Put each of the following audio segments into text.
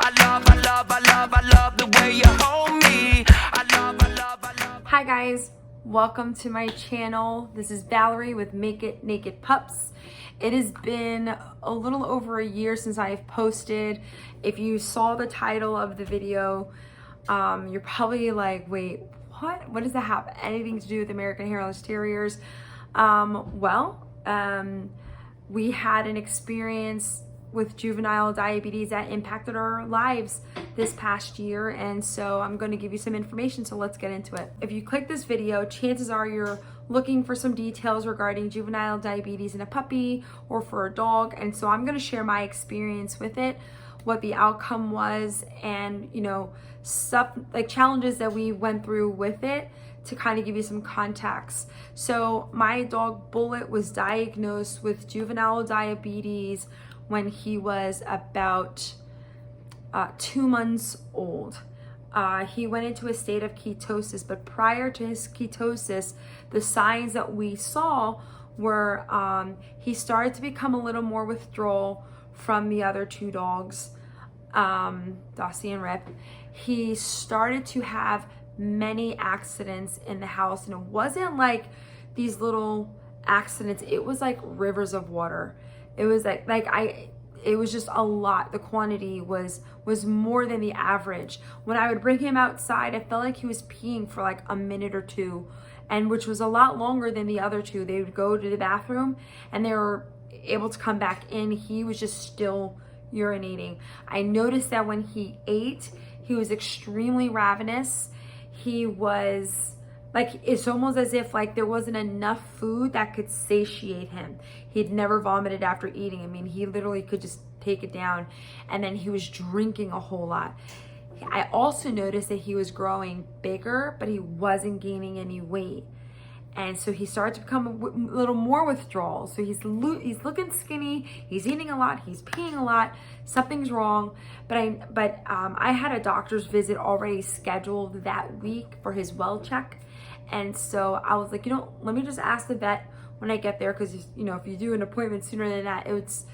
I love the way you hold me. I love. Hi guys, welcome to my channel. This is Valerie with Make-It-Naked Pups. It has been a little over a year since I've posted. If you saw the title of the video, you're probably like, wait, what? What does that have anything to do with American Hairless Terriers? We had an experience with juvenile diabetes that impacted our lives this past year, and so I'm going to give you some information, so let's get into it. If you click this video, chances are you're looking for some details regarding juvenile diabetes in a puppy or for a dog, and so I'm going to share my experience with it, what the outcome was, and stuff like challenges that we went through with it to kind of give you some context. So my dog Bullet was diagnosed with juvenile diabetes when he was about 2 months old. He went into a state of ketosis, but prior to his ketosis, the signs that we saw were he started to become a little more withdrawal from the other two dogs, Dossie and Rip. He started to have many accidents in the house, and it wasn't like these little accidents, it was like rivers of water. It was it was just a lot. The quantity was more than the average. When I would bring him outside, I felt like he was peeing for like a minute or two, and which was a lot longer than the other two. They would go to the bathroom and they were able to come back in. He was just still urinating. I noticed that when he ate, he was extremely ravenous. He was like, it's almost as if like there wasn't enough food that could satiate him. He'd never vomited after eating. I mean, he literally could just take it down. And then he was drinking a whole lot. I also noticed that he was growing bigger, but he wasn't gaining any weight. And so he started to become a little more withdrawal. So he's looking skinny, he's eating a lot, he's peeing a lot, something's wrong. But I had a doctor's visit already scheduled that week for his well check. And so I was like, let me just ask the vet when I get there, because if you do an appointment sooner than that, it's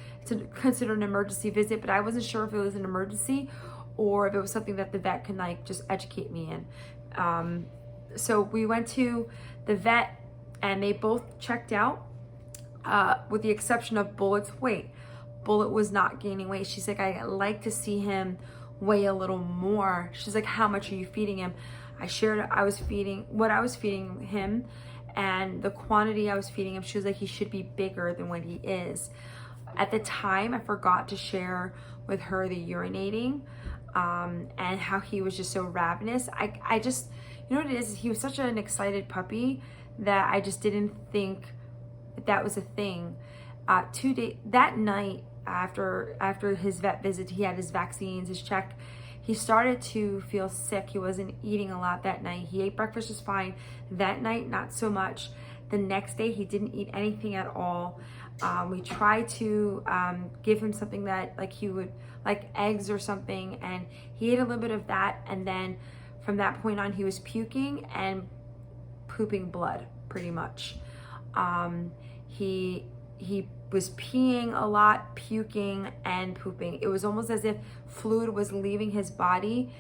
considered an emergency visit. But I wasn't sure if it was an emergency or if it was something that the vet can like just educate me in. So we went to the vet and they both checked out, with the exception of Bullet's weight. Bullet was not gaining weight. She's like, I like to see him weigh a little more. She's like, how much are you feeding him? I shared what I was feeding him and the quantity I was feeding him. She was like, he should be bigger than what he is. At the time, I forgot to share with her the urinating, and how he was just so ravenous. I just, what it is, he was such an excited puppy that I just didn't think that was a thing. That night after his vet visit, he had his vaccines, his check. He started to feel sick. He wasn't eating a lot that night. He ate breakfast just fine. That night, not so much. The next day, he didn't eat anything at all. We tried to give him something that he would, like eggs or something, and he ate a little bit of that, and then from that point on, he was puking and pooping blood, pretty much. He was peeing a lot, puking, and pooping. It was almost as if fluid was leaving his body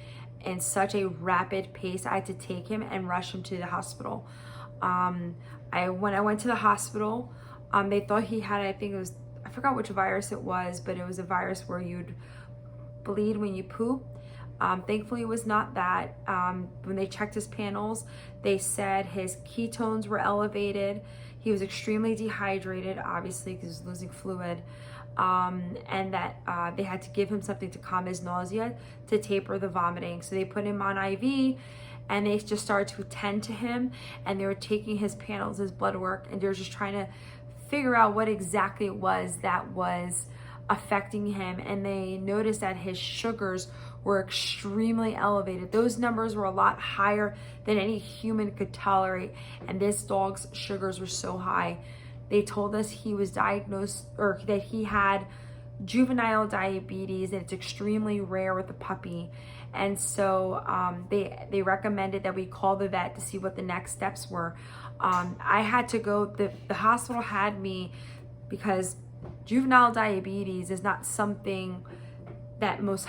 in such a rapid pace. I had to take him and rush him to the hospital. When I went to the hospital, they thought he had, I forgot which virus it was, but it was a virus where you'd bleed when you poop. Thankfully, it was not that. When they checked his panels, they said his ketones were elevated. He was extremely dehydrated, obviously, because he was losing fluid. And that they had to give him something to calm his nausea to taper the vomiting. So they put him on IV, and they just started to attend to him. And they were taking his panels, his blood work, and they were just trying to figure out what exactly it was that was affecting him. And they noticed that his sugars were extremely elevated. Those numbers were a lot higher than any human could tolerate, and this dog's sugars were so high. They told us he was diagnosed, or that he had juvenile diabetes, and it's extremely rare with a puppy. And so they recommended that we call the vet to see what the next steps were. I had to go, the hospital had me, because juvenile diabetes is not something that most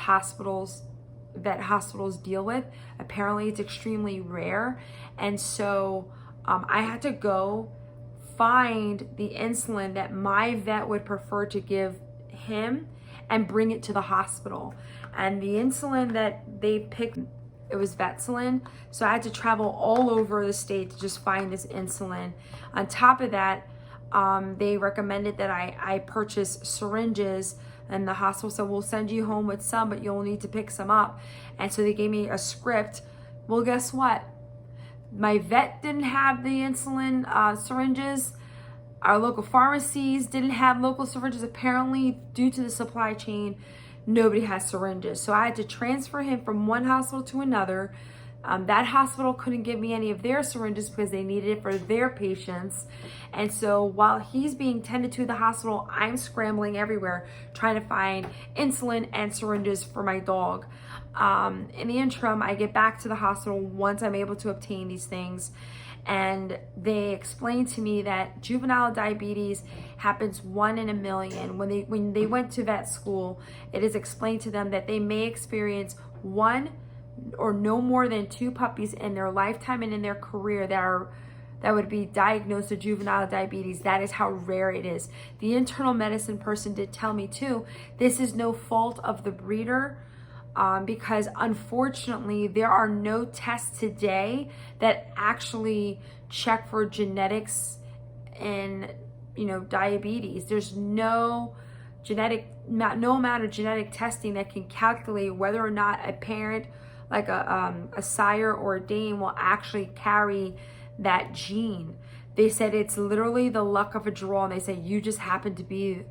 vet hospitals deal with. Apparently it's extremely rare. And so I had to go find the insulin that my vet would prefer to give him and bring it to the hospital. And the insulin that they picked, it was Vetsulin. So I had to travel all over the state to just find this insulin. On top of that, they recommended that I purchase syringes, and the hospital said, we'll send you home with some, but you'll need to pick some up. And so they gave me a script. Well, guess what? My vet didn't have the insulin syringes. Our local pharmacies didn't have local syringes. Apparently, due to the supply chain, nobody has syringes. So I had to transfer him from one hospital to another. That hospital couldn't give me any of their syringes because they needed it for their patients. And so while he's being tended to at the hospital, I'm scrambling everywhere trying to find insulin and syringes for my dog. In the interim, I get back to the hospital once I'm able to obtain these things. And they explained to me that juvenile diabetes happens 1 in a million. When they went to vet school, it is explained to them that they may experience 1 or no more than 2 puppies in their lifetime and in their career that would be diagnosed with juvenile diabetes. That is how rare it is. The internal medicine person did tell me too, this is no fault of the breeder, because unfortunately there are no tests today that actually check for genetics in diabetes. There's no amount of genetic testing that can calculate whether or not a parent, like a sire or a dame, will actually carry that gene. They said it's literally the luck of a draw, and they say you just happen to be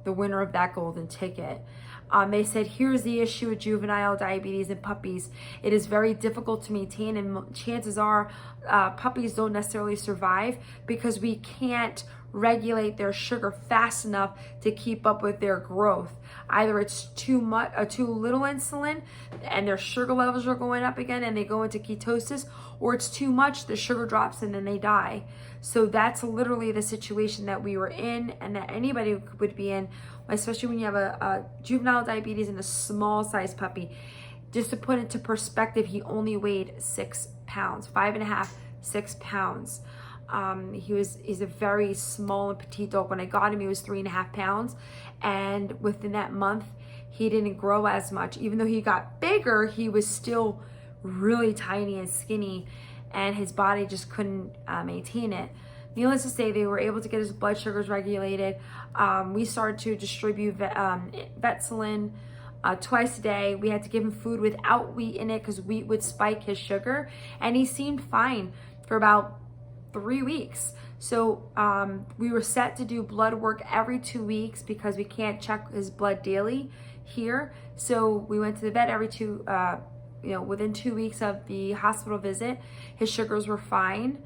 the winner of that golden ticket. They said, here's the issue with juvenile diabetes in puppies. It is very difficult to maintain, and chances are puppies don't necessarily survive because we can't regulate their sugar fast enough to keep up with their growth. Either it's too little insulin and their sugar levels are going up again and they go into ketosis, or it's too much, the sugar drops and then they die. So that's literally the situation that we were in, and that anybody would be in, especially when you have a juvenile diabetes in a small size puppy. Just to put into perspective, he only weighed 6 pounds, 5.5, 6 pounds. He's a very small and petite dog. When I got him, he was 3.5 pounds. And within that month, he didn't grow as much. Even though he got bigger, he was still really tiny and skinny, and his body just couldn't maintain it. Needless to say, they were able to get his blood sugars regulated. We started to distribute Vetsulin twice a day. We had to give him food without wheat in it because wheat would spike his sugar, and he seemed fine for about 3 weeks. So we were set to do blood work every 2 weeks because we can't check his blood daily here. So we went to the vet within 2 weeks of the hospital visit. His sugars were fine.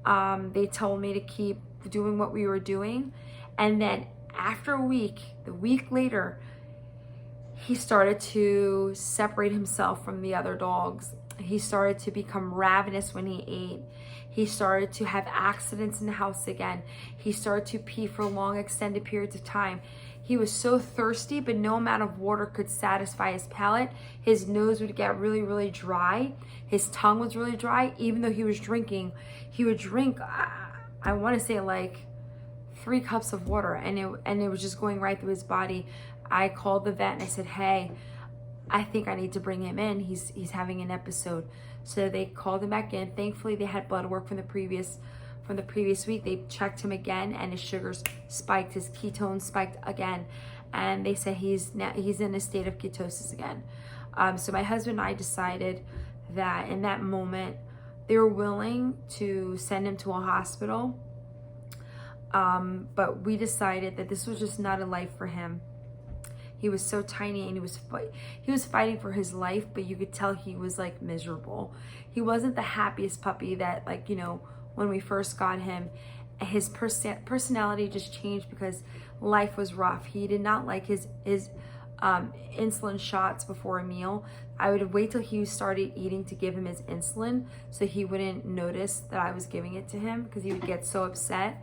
They told me to keep doing what we were doing. And then after a week, the week later, he started to separate himself from the other dogs. He started to become ravenous when he ate. He started to have accidents in the house again. He started to pee for long extended periods of time. He was so thirsty, but no amount of water could satisfy his palate. His nose would get really, really dry. His tongue was really dry. Even though he was drinking, he would drink, I want to say like 3 cups of water, and it was just going right through his body. I called the vet and I said, hey, I think I need to bring him in. He's having an episode. So they called him back in. Thankfully, they had blood work from the previous week. They checked him again, and his sugars spiked, his ketones spiked again, and they said he's in a state of ketosis again. So my husband and I decided that in that moment they were willing to send him to a hospital, but we decided that this was just not a life for him. He was so tiny, and he was fighting for his life, but you could tell he was like miserable. He wasn't the happiest puppy that, like, when we first got him. His personality just changed because life was rough. He did not like his insulin shots before a meal. I would wait till he started eating to give him his insulin so he wouldn't notice that I was giving it to him, because he would get so upset.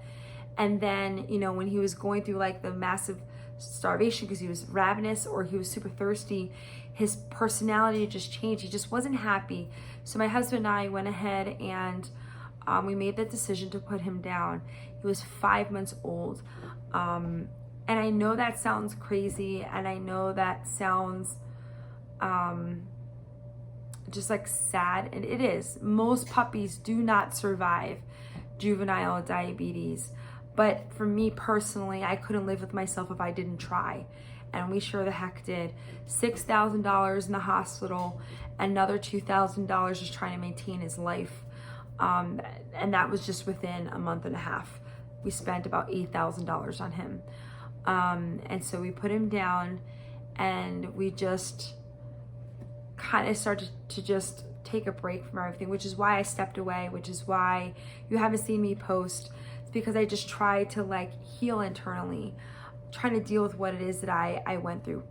And then, when he was going through like the massive starvation because he was ravenous or he was super thirsty, his personality just changed. He just wasn't happy. So my husband and I went ahead and we made the decision to put him down. He was 5 months old. And I know that sounds crazy, and I know that sounds just like sad, and it is. Most puppies do not survive juvenile diabetes. But for me personally, I couldn't live with myself if I didn't try. And we sure the heck did. $6,000 in the hospital, another $2,000 just trying to maintain his life. And that was just within a month and a half. We spent about $8,000 on him. And so we put him down, and we just kind of started to just take a break from everything, which is why I stepped away, which is why you haven't seen me post. It's because I just tried to like heal internally, trying to deal with what it is that I went through.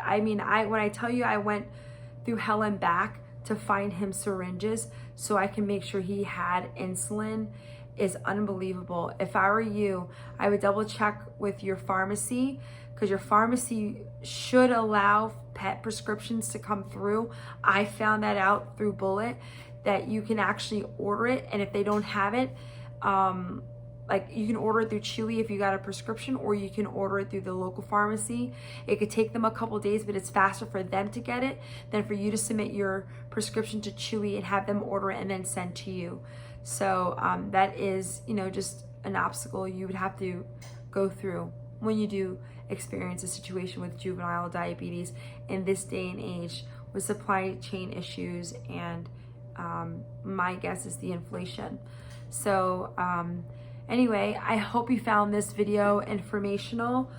I mean, when I tell you I went through hell and back to find him syringes so I can make sure he had insulin is unbelievable. If I were you, I would double check with your pharmacy, because your pharmacy should allow pet prescriptions to come through. I found that out through Bullet, that you can actually order it, and if they don't have it, like you can order it through Chewy if you got a prescription, or you can order it through the local pharmacy. It could take them a couple days, but it's faster for them to get it than for you to submit your prescription to Chewy and have them order it and then send to you. So that is, you know, just an obstacle you would have to go through when you do experience a situation with juvenile diabetes in this day and age with supply chain issues, and my guess is the inflation. So anyway, I hope you found this video informational.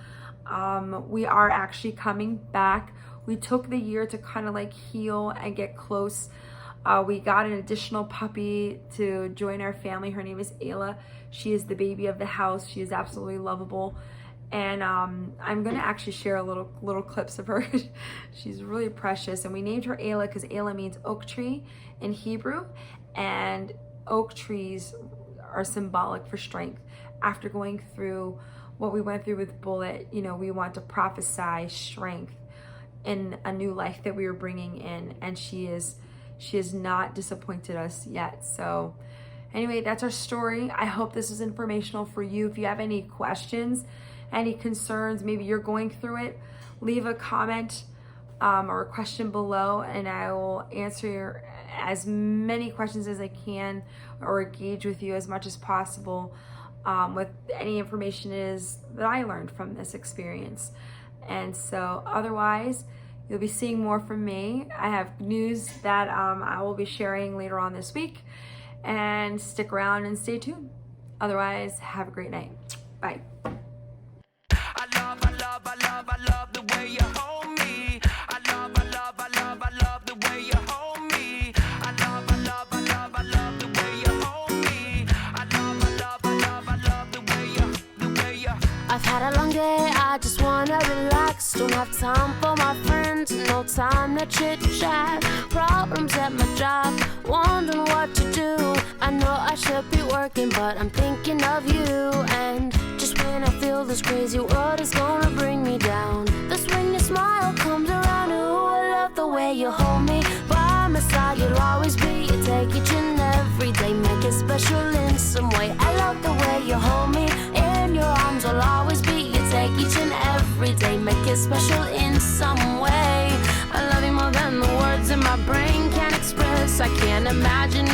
We are actually coming back. We took the year to kind of like heal and get close. We got an additional puppy to join our family. Her name is Ayla. She is the baby of the house. She is absolutely lovable. And I'm gonna actually share little clips of her. She's really precious. And we named her Ayla because Ayla means oak tree in Hebrew. And oak trees are symbolic for strength. After going through what we went through with Bullet, you know, we want to prophesy strength in a new life that we were bringing in. And she has not disappointed us yet. So anyway, that's our story. I hope this is informational for you. If you have any questions, any concerns, maybe you're going through it, leave a comment or a question below, and I will answer as many questions as I can or engage with you as much as possible with any information is that I learned from this experience. And so otherwise, you'll be seeing more from me. I have news that I will be sharing later on this week, and stick around and stay tuned. Otherwise, have a great night. Bye. I love the way you hold me. I love the way you hold me. I love the way you hold me. I love the way you. I've had a long day, I just wanna relax. Don't have time for my friends, no time to chit chat. Problems at my job, wondering what to do. I know I should be working, but I'm thinking of you. And just when I feel this crazy world is gonna bring me down, that's when your smile comes around. Ooh, I love the way you hold me. By my side you'll always be. You take each and every day, make it special in some way. I love the way you hold me. In your arms I'll always be. You take each and every day, make it special in some way. I love you more than the words in my brain can't express. I can't imagine